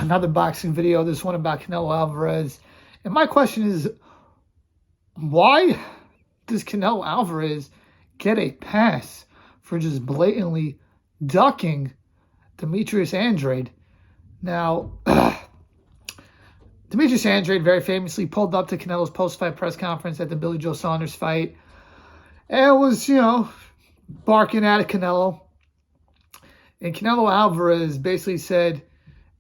another boxing video, this one about Canelo Alvarez. And my question is, why does Canelo Alvarez get a pass for just blatantly ducking Demetrius Andrade? Now, Demetrius Andrade very famously pulled up to Canelo's post-fight press conference at the Billy Joe Saunders fight and was, barking at Canelo. And Canelo Alvarez basically said,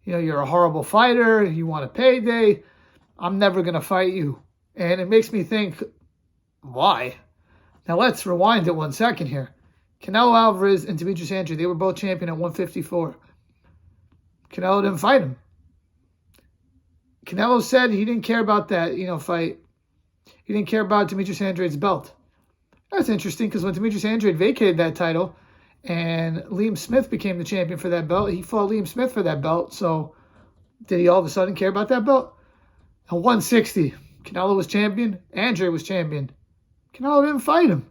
you're a horrible fighter. You want a payday. I'm never going to fight you. And it makes me think, why? Now let's rewind it 1 second here. Canelo Alvarez and Demetrius Andrade, they were both champion at 154. Canelo didn't fight him. Canelo said he didn't care about that, fight. He didn't care about Demetrius Andrade's belt. That's interesting because when Demetrius Andrade vacated that title and Liam Smith became the champion for that belt, he fought Liam Smith for that belt. So did he all of a sudden care about that belt? At 160, Canelo was champion. Andrade was champion. Canelo didn't fight him.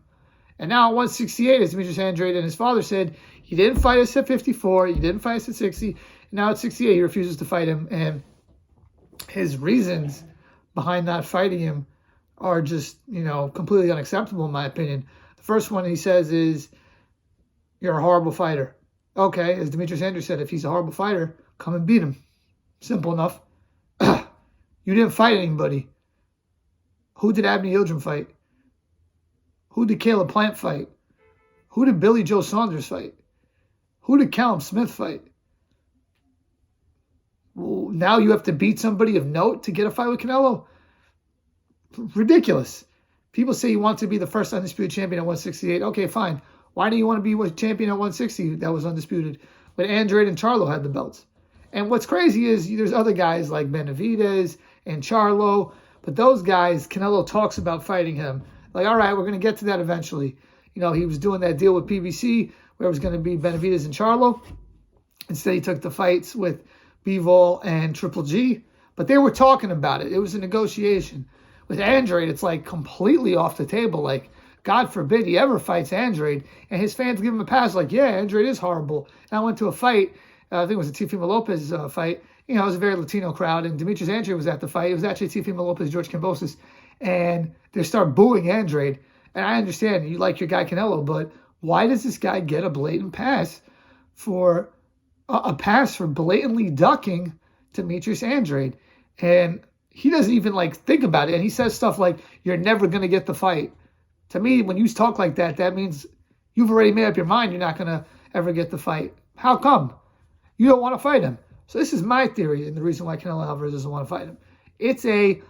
And now at 168, as Demetrius Andrade and his father said, he didn't fight us at 54. He didn't fight us at 60. And now at 68, he refuses to fight him. And his reasons behind not fighting him are just, completely unacceptable in my opinion. The first one he says is, you're a horrible fighter. Okay, as Demetrius Andrade said, if he's a horrible fighter, come and beat him. Simple enough. You didn't fight anybody. Who did Abney Yildirim fight? Who did Caleb Plant fight? Who did Billy Joe Saunders fight? Who did Callum Smith fight? Well, now you have to beat somebody of note to get a fight with Canelo? Ridiculous. People say you want to be the first undisputed champion at 168. Okay, fine. Why do you want to be champion at 160 that was undisputed? But Andrade and Charlo had the belts. And what's crazy is there's other guys like Benavidez and Charlo, but those guys, Canelo talks about fighting him. Like, all right, we're going to get to that eventually. He was doing that deal with PBC where it was going to be Benavidez and Charlo. Instead, he took the fights with Bivol and Triple G. But they were talking about it. It was a negotiation. With Andrade, it's like completely off the table. Like, God forbid he ever fights Andrade. And his fans give him a pass like, yeah, Andrade is horrible. And I went to a fight. I think it was a Teofimo Lopez fight. It was a very Latino crowd. And Demetrius Andrade was at the fight. It was actually Teofimo Lopez, George Kambosos. And they start booing Andrade. And I understand you like your guy Canelo, but why does this guy get a blatant pass for blatantly ducking Demetrius Andrade? And he doesn't even think about it. And he says stuff like, you're never going to get the fight. To me, when you talk like that, that means you've already made up your mind you're not going to ever get the fight. How come? You don't want to fight him. So this is my theory and the reason why Canelo Alvarez doesn't want to fight him. It's a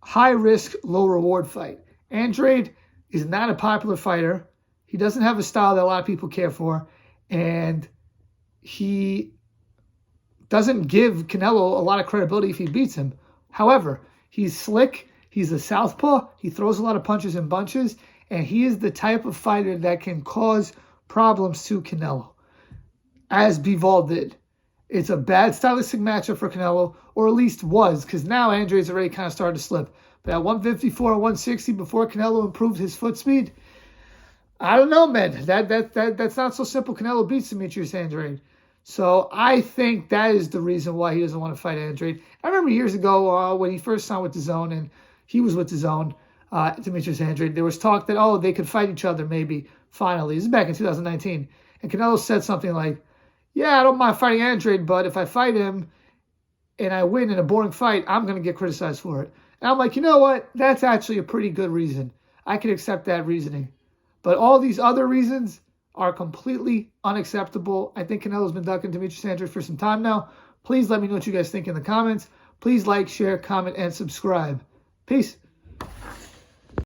high-risk, low-reward fight. Andrade is not a popular fighter. He doesn't have a style that a lot of people care for. And he doesn't give Canelo a lot of credibility if he beats him. However, he's slick. He's a southpaw. He throws a lot of punches and bunches. And he is the type of fighter that can cause problems to Canelo, as Bivol did. It's a bad stylistic matchup for Canelo, or at least was, because now Andrade's already kind of started to slip. But at 154 and 160, before Canelo improved his foot speed, I don't know, man. That's not so simple. Canelo beats Demetrius Andrade. So I think that is the reason why he doesn't want to fight Andrade. I remember years ago when he first signed with DAZN, and he was with DAZN, Demetrius Andrade, there was talk that, they could fight each other maybe finally. This is back in 2019. And Canelo said something like, yeah, I don't mind fighting Andrade, but if I fight him and I win in a boring fight, I'm going to get criticized for it. And I'm like, you know what? That's actually a pretty good reason. I can accept that reasoning. But all these other reasons are completely unacceptable. I think Canelo's been ducking Demetrius Andrade for some time now. Please let me know what you guys think in the comments. Please like, share, comment, and subscribe. Peace.